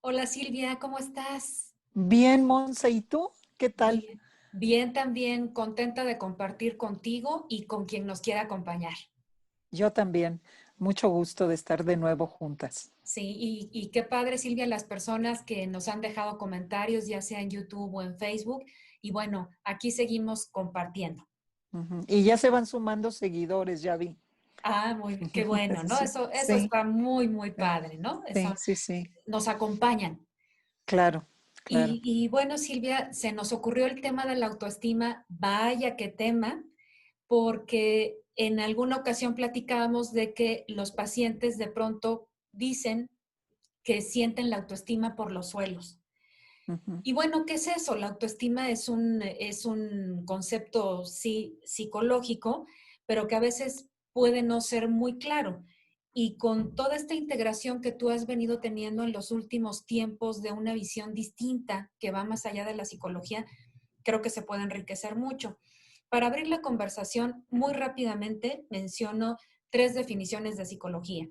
Hola Silvia, ¿cómo estás? Bien, Monse, ¿y tú? ¿Qué tal? Bien, bien también, contenta de compartir contigo y con quien nos quiera acompañar. Yo también. Mucho gusto de estar de nuevo juntas. Sí, y qué padre Silvia, las personas que nos han dejado comentarios, ya sea en YouTube o en Facebook. Y bueno, aquí seguimos compartiendo. Ujú. Y ya se van sumando seguidores, ya vi. Ah, qué bueno, ¿no? Sí, Eso sí, está muy padre, ¿no? sí, Eso sí, sí, nos acompañan. claro, claro. Y bueno, Silvia, se nos ocurrió el tema de la autoestima. Vaya qué tema, porque en alguna ocasión platicábamos de que los pacientes de pronto dicen que sienten la autoestima por los suelos. Ujú. Y bueno, ¿qué es eso? La autoestima es un concepto sí, psicológico, pero que a veces puede no ser muy claro. Y con toda esta integración que tú has venido teniendo en los últimos tiempos de una visión distinta que va más allá de la psicología, creo que se puede enriquecer mucho. Para abrir la conversación, muy rápidamente menciono tres definiciones de psicología,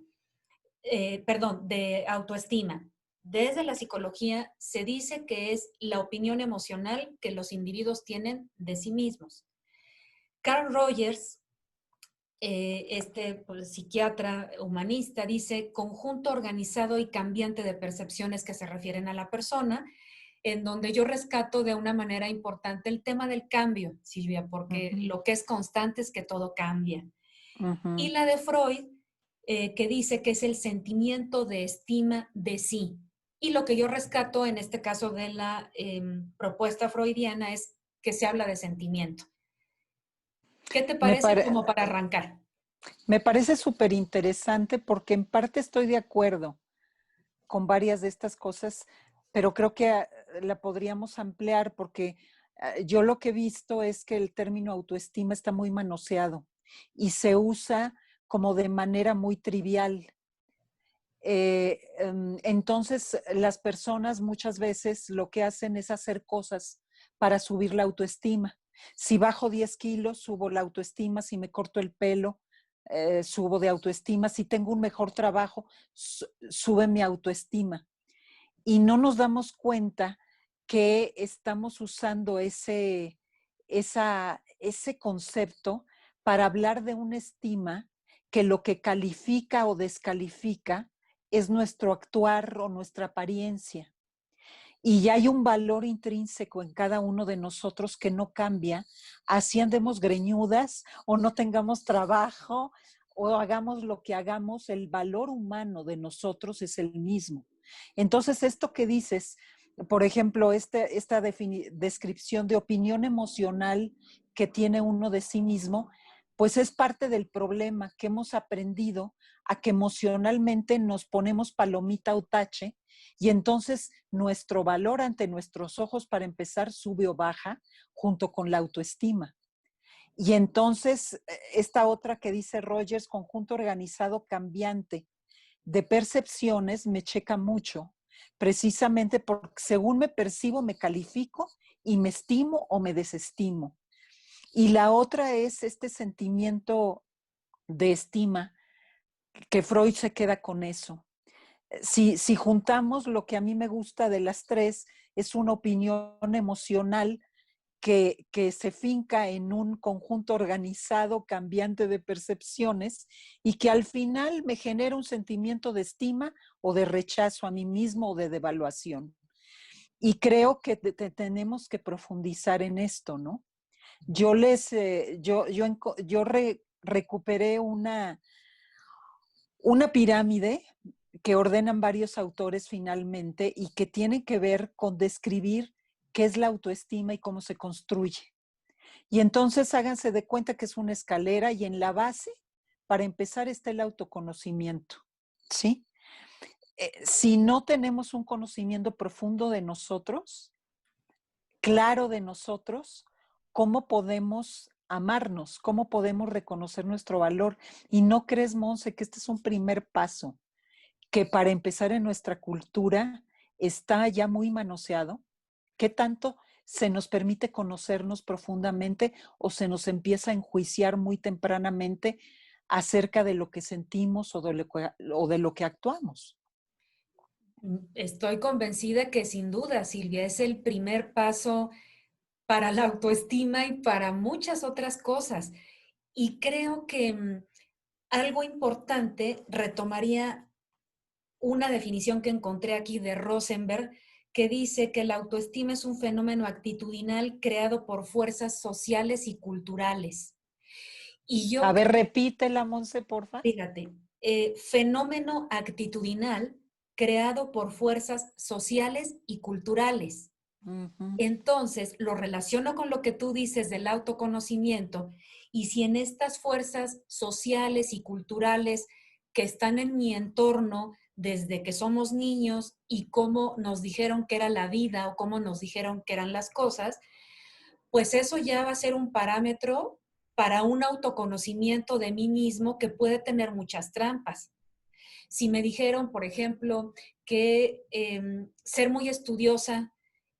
perdón, de autoestima. Desde la psicología se dice que es la opinión emocional que los individuos tienen de sí mismos. Carl Rogers, pues, psiquiatra humanista, dice conjunto organizado y cambiante de percepciones que se refieren a la persona, en donde yo rescato de una manera importante el tema del cambio, Silvia, porque Ujú, lo que es constante es que todo cambia. Y ujú. la de Freud, que dice que es el sentimiento de estima de sí. Y lo que yo rescato en este caso de la propuesta freudiana es que se habla de sentimiento. ¿Qué te Me parece pare- como para arrancar? Me parece súper interesante porque en parte estoy de acuerdo con varias de estas cosas, pero creo que la podríamos ampliar porque yo lo que he visto es que el término autoestima está muy manoseado y se usa como de manera muy trivial. Entonces, las personas muchas veces lo que hacen es hacer cosas para subir la autoestima. Si bajo 10 kilos, subo la autoestima. Si me corto el pelo, subo de autoestima. Si tengo un mejor trabajo, sube mi autoestima. Y no nos damos cuenta que estamos usando ese concepto para hablar de una estima que lo que califica o descalifica es nuestro actuar o nuestra apariencia. Y ya hay un valor intrínseco en cada uno de nosotros que no cambia, así andemos greñudas o no tengamos trabajo o hagamos lo que hagamos, el valor humano de nosotros es el mismo. Entonces, esto que dices, por ejemplo, esta descripción de opinión emocional que tiene uno de sí mismo, pues es parte del problema que hemos aprendido a que emocionalmente nos ponemos palomita o tache y entonces nuestro valor ante nuestros ojos, para empezar, sube o baja junto con la autoestima. Y entonces, esta otra que dice Rogers, conjunto organizado cambiante de percepciones, me checa mucho, precisamente porque según me percibo, me califico y me estimo o me desestimo. Y la otra es este sentimiento de estima, que Freud se queda con eso. Si juntamos lo que a mí me gusta de las tres, es una opinión emocional que se finca en un conjunto organizado, cambiante de percepciones y que al final me genera un sentimiento de estima o de rechazo a mí mismo o de devaluación. Y creo que tenemos que profundizar en esto, ¿no? Yo recuperé una pirámide que ordenan varios autores finalmente y que tiene que ver con describir qué es la autoestima y cómo se construye. Y entonces háganse de cuenta que es una escalera y en la base, para empezar, está el autoconocimiento, ¿sí? Si no tenemos un conocimiento profundo de nosotros, claro de nosotros, ¿cómo podemos amarnos? ¿Cómo podemos reconocer nuestro valor? Y no crees, Monse, que este es un primer paso que para empezar en nuestra cultura está ya muy manoseado. ¿Qué tanto se nos permite conocernos profundamente o se nos empieza a enjuiciar muy tempranamente acerca de lo que sentimos o de lo que actuamos. Estoy convencida que sin duda, Silvia, es el primer paso para la autoestima y para muchas otras cosas. Y creo que algo importante, retomaría una definición que encontré aquí de Rosenberg, que dice que la autoestima es un fenómeno actitudinal creado por fuerzas sociales y culturales. Y A yo, ver, repítela, Monse, porfa. fíjate, fenómeno actitudinal creado por fuerzas sociales y culturales. Ujú. Entonces, lo relaciono con lo que tú dices del autoconocimiento, y si en estas fuerzas sociales y culturales que están en mi entorno desde que somos niños y cómo nos dijeron que era la vida o cómo nos dijeron que eran las cosas, pues eso ya va a ser un parámetro para un autoconocimiento de mí mismo que puede tener muchas trampas. Si me dijeron, por ejemplo, que ser muy estudiosa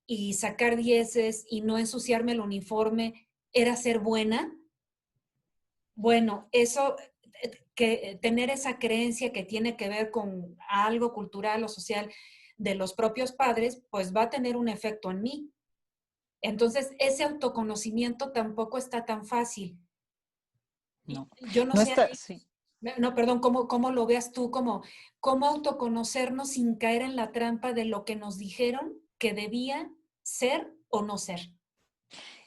y sacar dieces y no ensuciarme el uniforme era ser buena, bueno, eso, que tener esa creencia que tiene que ver con algo cultural o social de los propios padres, pues va a tener un efecto en mí. Entonces, ese autoconocimiento tampoco está tan fácil. No, Yo no no sé, está, sí. no, perdón, ¿cómo lo veas tú? ¿Cómo autoconocernos sin caer en la trampa de lo que nos dijeron que debía ser o no ser?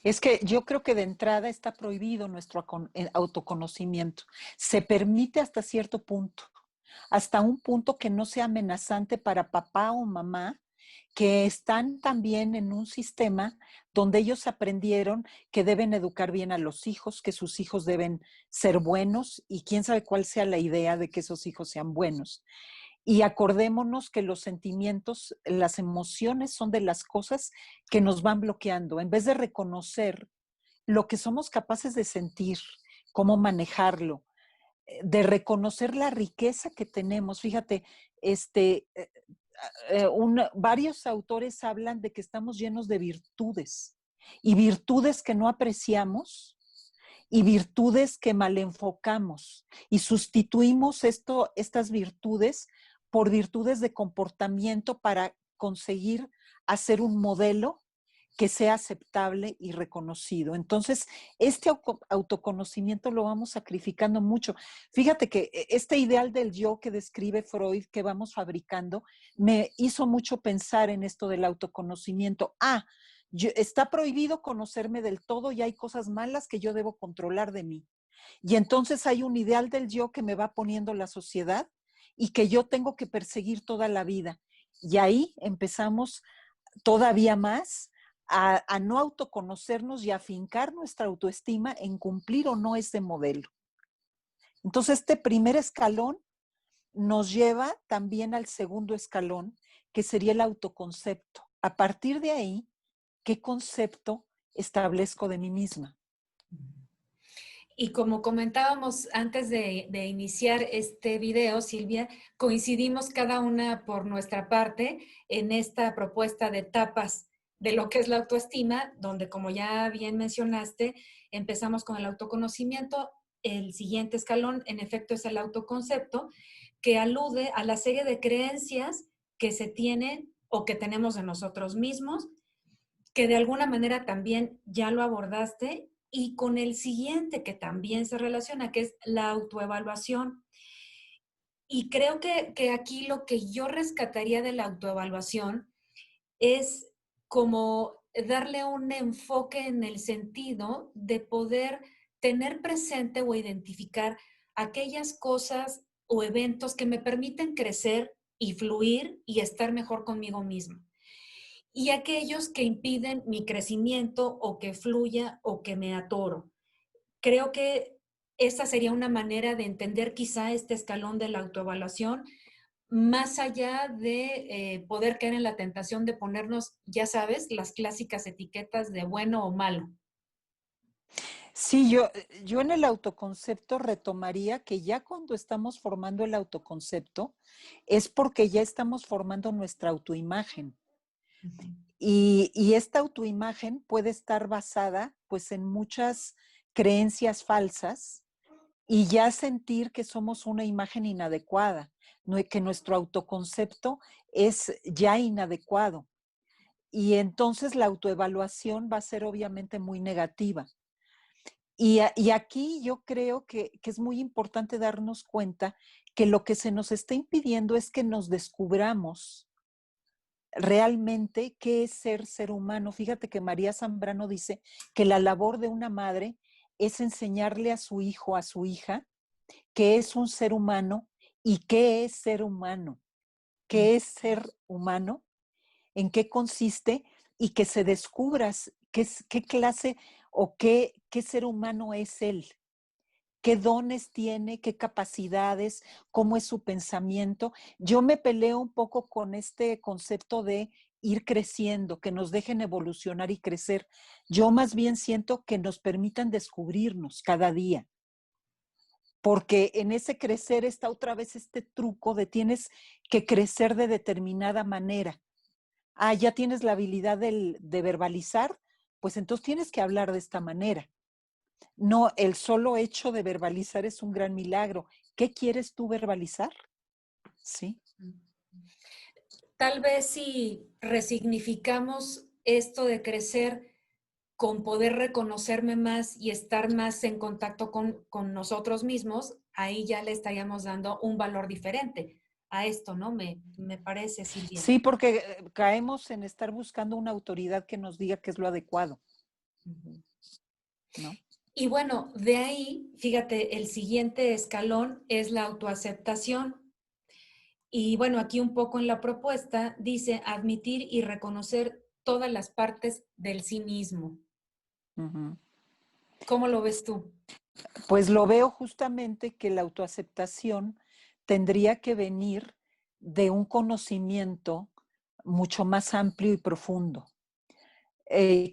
Es que yo creo que de entrada está prohibido nuestro autoconocimiento. Se permite hasta cierto punto, hasta un punto que no sea amenazante para papá o mamá, que están también en un sistema donde ellos aprendieron que deben educar bien a los hijos, que sus hijos deben ser buenos y quién sabe cuál sea la idea de que esos hijos sean buenos. Y acordémonos que los sentimientos, las emociones son de las cosas que nos van bloqueando. En vez de reconocer lo que somos capaces de sentir, cómo manejarlo, de reconocer la riqueza que tenemos. Fíjate, este, varios autores hablan de que estamos llenos de virtudes y virtudes que no apreciamos y virtudes que mal enfocamos y sustituimos estas virtudes por virtudes de comportamiento para conseguir hacer un modelo que sea aceptable y reconocido. Entonces, este autoconocimiento lo vamos sacrificando mucho. Fíjate que este ideal del yo que describe Freud, que vamos fabricando, me hizo mucho pensar en esto del autoconocimiento. Está prohibido conocerme del todo y hay cosas malas que yo debo controlar de mí. Y entonces hay un ideal del yo que me va poniendo la sociedad y que yo tengo que perseguir toda la vida. Y ahí empezamos todavía más a no autoconocernos y a afincar nuestra autoestima en cumplir o no ese modelo. Entonces, este primer escalón nos lleva también al segundo escalón, que sería el autoconcepto. A partir de ahí, ¿qué concepto establezco de mí misma? Y como comentábamos antes de iniciar este video, Silvia, coincidimos cada una por nuestra parte en esta propuesta de etapas de lo que es la autoestima, donde, como ya bien mencionaste, empezamos con el autoconocimiento. El siguiente escalón, en efecto, es el autoconcepto, que alude a la serie de creencias que se tienen o que tenemos de nosotros mismos, que de alguna manera también ya lo abordaste, y con el siguiente que también se relaciona, que es la autoevaluación. Y creo que aquí lo que yo rescataría de la autoevaluación es como darle un enfoque en el sentido de poder tener presente o identificar aquellas cosas o eventos que me permiten crecer y fluir y estar mejor conmigo mismo, y aquellos que impiden mi crecimiento o que fluya o que me atoro. Creo que esa sería una manera de entender quizá este escalón de la autoevaluación, más allá de poder caer en la tentación de ponernos, ya sabes, las clásicas etiquetas de bueno o malo. Sí, yo en el autoconcepto retomaría que ya cuando estamos formando el autoconcepto es porque ya estamos formando nuestra autoimagen. Ujú. Y esta autoimagen puede estar basada pues en muchas creencias falsas y ya sentir que somos una imagen inadecuada, que nuestro autoconcepto es ya inadecuado. Y entonces la autoevaluación va a ser obviamente muy negativa. Y aquí yo creo que es muy importante darnos cuenta que lo que se nos está impidiendo es que nos descubramos realmente qué es ser humano. Fíjate que María Zambrano dice que la labor de una madre es enseñarle a su hijo, a su hija, qué es un ser humano y qué es ser humano. ¿Qué es ser humano? ¿En qué consiste? Y que se descubras qué clase o qué ser humano es él, qué dones tiene, qué capacidades, cómo es su pensamiento. Yo me peleo un poco con este concepto de ir creciendo, que nos dejen evolucionar y crecer. Yo más bien siento que nos permitan descubrirnos cada día, porque en ese crecer está otra vez este truco de tienes que crecer de determinada manera. Ah, ya tienes la habilidad de verbalizar, pues entonces tienes que hablar de esta manera. No, el solo hecho de verbalizar es un gran milagro. ¿Qué quieres tú verbalizar? Sí. Tal vez si resignificamos esto de crecer con poder reconocerme más y estar más en contacto con nosotros mismos, ahí ya le estaríamos dando un valor diferente a esto, ¿no? Me parece, Silvia. Sí, porque caemos en estar buscando una autoridad que nos diga qué es lo adecuado, Ujú. ¿no? Y bueno, de ahí, fíjate, el siguiente escalón es la autoaceptación. Y bueno, aquí un poco en la propuesta dice admitir y reconocer todas las partes del sí mismo. Ujú. ¿Cómo lo ves tú? Pues lo veo justamente que la autoaceptación tendría que venir de un conocimiento mucho más amplio y profundo.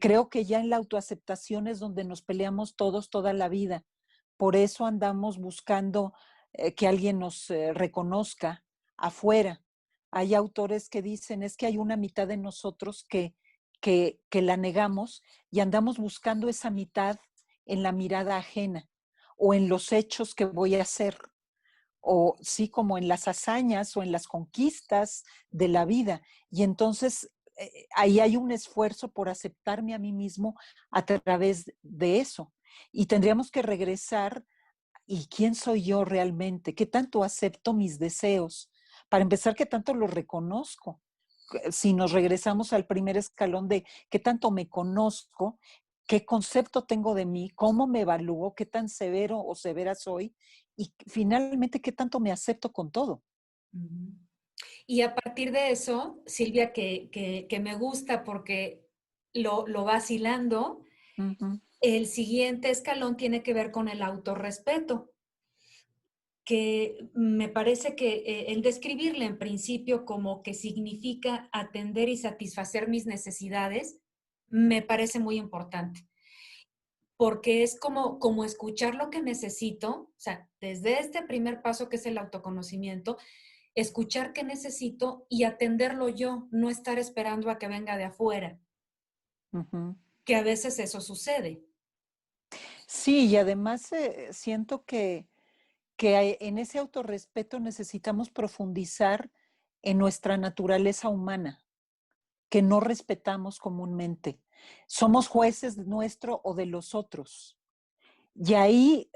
Creo que ya en la autoaceptación es donde nos peleamos todos toda la vida. Por eso andamos buscando que alguien nos reconozca afuera. Hay autores que dicen, es que hay una mitad de nosotros que la negamos y andamos buscando esa mitad en la mirada ajena o en los hechos que voy a hacer, o sí como en las hazañas o en las conquistas de la vida. Y entonces ahí hay un esfuerzo por aceptarme a mí mismo a través de eso. Y tendríamos que regresar, ¿y quién soy yo realmente? ¿Qué tanto acepto mis deseos? Para empezar, ¿qué tanto los reconozco? Si nos regresamos al primer escalón de qué tanto me conozco, qué concepto tengo de mí, cómo me evalúo, qué tan severo o severa soy y finalmente qué tanto me acepto con todo. Ujú. Y a partir de eso, Silvia, que me gusta porque lo vas hilando, Ujú, el siguiente escalón tiene que ver con el autorrespeto, que me parece que el describirle en principio como que significa atender y satisfacer mis necesidades, me parece muy importante, porque es como escuchar lo que necesito, o sea, desde este primer paso que es el autoconocimiento, escuchar qué necesito y atenderlo yo, no estar esperando a que venga de afuera, ujú. que a veces eso sucede. Sí, y además siento que en ese autorrespeto necesitamos profundizar en nuestra naturaleza humana, que no respetamos comúnmente. Somos jueces de nuestro o de los otros. Y ahí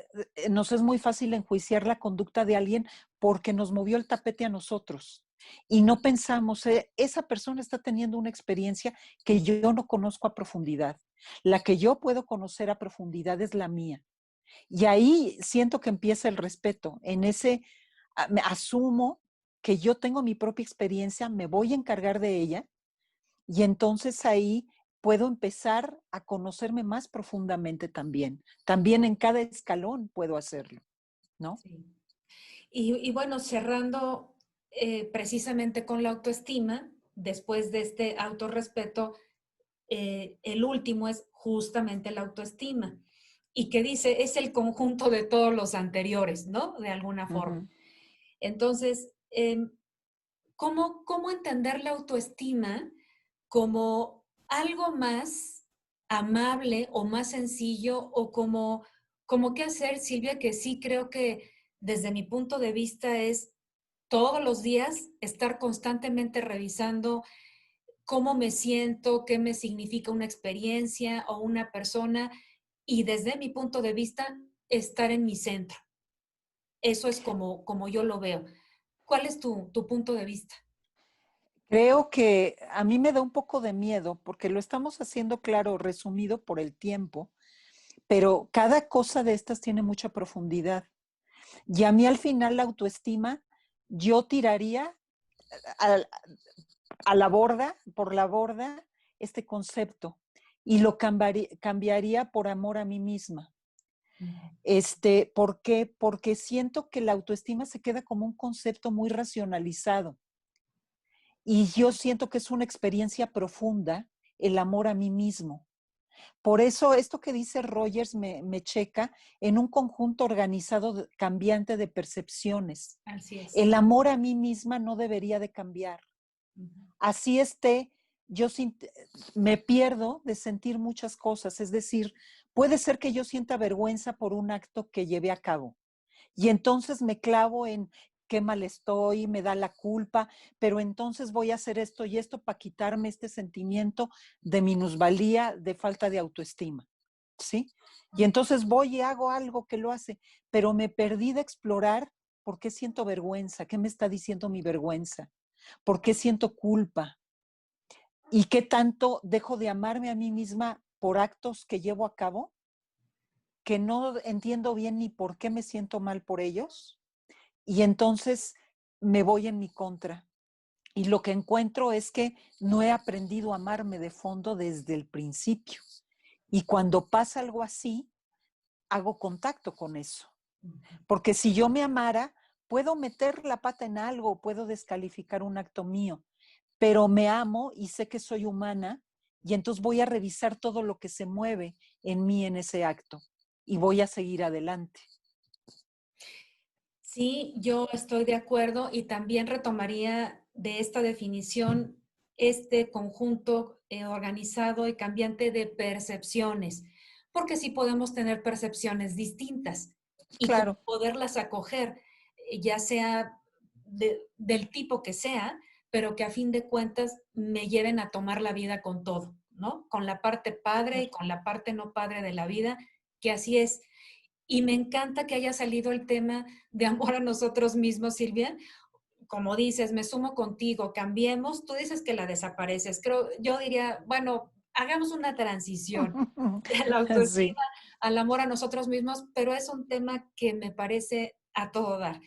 nos es muy fácil enjuiciar la conducta de alguien porque nos movió el tapete a nosotros. Y no pensamos, esa persona está teniendo una experiencia que yo no conozco a profundidad. La que yo puedo conocer a profundidad es la mía. Y ahí siento que empieza el respeto. En ese asumo que yo tengo mi propia experiencia, me voy a encargar de ella y entonces ahí puedo empezar a conocerme más profundamente también. También en cada escalón puedo hacerlo, ¿no? Sí. Y bueno, cerrando precisamente con la autoestima, después de este autorrespeto, el último es justamente la autoestima. Y que dice, es el conjunto de todos los anteriores, ¿no? De alguna forma. Ujú, Entonces, ¿cómo entender la autoestima como algo más amable o más sencillo o ¿Cómo qué hacer, Silvia? Que sí creo que desde mi punto de vista es todos los días estar constantemente revisando cómo me siento, qué me significa una experiencia o una persona y desde mi punto de vista estar en mi centro. Eso es como yo lo veo. ¿Cuál es tu punto de vista? Creo que a mí me da un poco de miedo porque lo estamos haciendo claro, resumido por el tiempo, pero cada cosa de estas tiene mucha profundidad. Y a mí al final la autoestima, yo tiraría a, a la borda, por la borda, este concepto y lo cambiaría por amor a mí misma. ¿Por qué? Porque siento que la autoestima se queda como un concepto muy racionalizado y yo siento que es una experiencia profunda el amor a mí mismo. Por eso esto que dice Rogers me checa en un conjunto organizado, cambiante de percepciones. Así es. El amor a mí misma no debería de cambiar. Así yo me pierdo de sentir muchas cosas. Es decir, puede ser que yo sienta vergüenza por un acto que llevé a cabo. Y entonces me clavo en qué mal estoy, me da la culpa, pero entonces voy a hacer esto y esto para quitarme este sentimiento de minusvalía, de falta de autoestima, ¿sí? Y entonces voy y hago algo que lo hace, pero me perdí de explorar por qué siento vergüenza, qué me está diciendo mi vergüenza, por qué siento culpa y qué tanto dejo de amarme a mí misma por actos que llevo a cabo, que no entiendo bien ni por qué me siento mal por ellos. Y entonces me voy en mi contra. Y lo que encuentro es que no he aprendido a amarme de fondo desde el principio. Y cuando pasa algo así, hago contacto con eso. Porque si yo me amara, puedo meter la pata en algo, puedo descalificar un acto mío, pero me amo y sé que soy humana y entonces voy a revisar todo lo que se mueve en mí en ese acto y voy a seguir adelante. Sí, yo estoy de acuerdo y también retomaría de esta definición este conjunto organizado y cambiante de percepciones, porque sí podemos tener percepciones distintas y como Claro. poderlas acoger, ya sea del tipo que sea, pero que a fin de cuentas me lleven a tomar la vida con todo, ¿no? Con la parte padre y con la parte no padre de la vida, que así es. Y me encanta que haya salido el tema de amor a nosotros mismos, Silvia. Como dices, me sumo contigo, cambiemos. Tú dices que la desapareces. Yo diría, bueno, hagamos una transición de la Sí. autoestima al amor a nosotros mismos, pero es un tema que me parece a todo dar.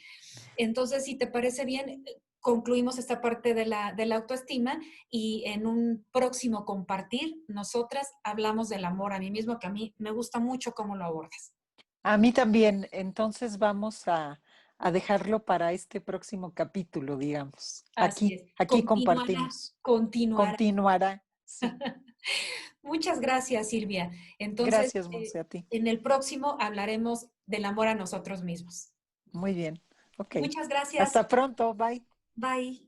Entonces, si te parece bien, concluimos esta parte de la autoestima y en un próximo compartir, nosotras hablamos del amor a mí mismo, que a mí me gusta mucho cómo lo abordas. A mí también. Entonces vamos a dejarlo para este próximo capítulo, digamos. Así es. Aquí Continuará, compartimos. continuará. Continuará. Sí. Muchas gracias, Silvia. Entonces, Gracias, Monse, a ti. en el próximo hablaremos del amor a nosotros mismos. Muy bien. Ok. Muchas gracias. Hasta pronto. Bye. Bye.